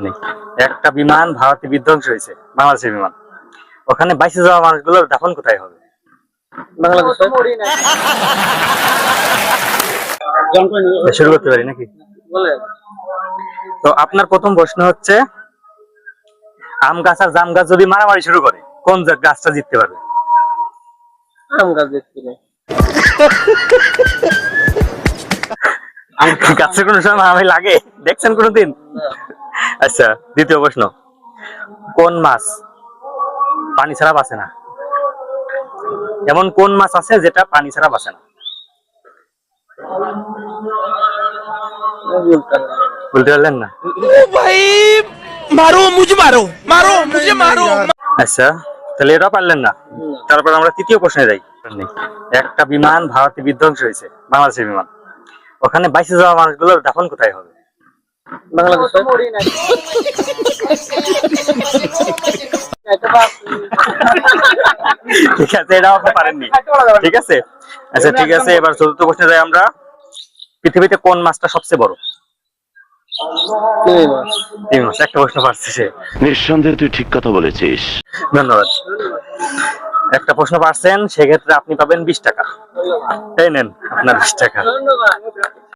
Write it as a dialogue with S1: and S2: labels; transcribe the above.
S1: নেই। একটা বিমান ভারতে বিধ্বংস হয়েছে, বাংলাদেশের বিমান। ওখানে বাইসে যাওয়া মানুষগুলোর দাফন কোথায় হবে? শুরু করতে পারি নাকি? তো আপনার প্রথম প্রশ্ন হচ্ছে, আম গাছ আর জাম গাছ যদি মারামারি শুরু করে, কোন গাছটা জিততে পারবে?
S2: আম গাছ দেখতে নেই।
S1: গাছের কোনো সময় মারামারি লাগে দেখছেন কোনোদিন? আচ্ছা, দ্বিতীয় প্রশ্ন, কোন মাছ পানি ছাড়া বাঁচে না? এমন কোন মাছ আছে যেটা পানি ছাড়া বাঁচে না? বলতে পারলেন না?
S3: भाई मारो मुझे मारो मारो मुझे मारो।
S1: আচ্ছা, তাহলে এটা পারলেন না। তারপর আমরা তৃতীয় প্রশ্নে যাই। একটা বিমান ভারতে বিধ্বংস হয়েছে, বাংলাদেশের বিমান। ওখানে বাইসে যাওয়া মানুষগুলোর দাফন কোথায় হবে? ঠিক আছে, এটাও আপনি পারেননি। ঠিক আছে, আচ্ছা ঠিক আছে, এবার চতুর্থ প্রশ্নে যাই আমরা। পৃথিবীতে কোন মাছটা সবচেয়ে বড়? তিমি মাছ। একটা প্রশ্ন পারছে সে।
S4: নিঃসন্দেহে তুই ঠিক কথা বলেছিস।
S1: ধন্যবাদ। একটা প্রশ্ন পারছেন, সেক্ষেত্রে আপনি পাবেন 20 টাকা। এই নেন আপনার 20 টাকা।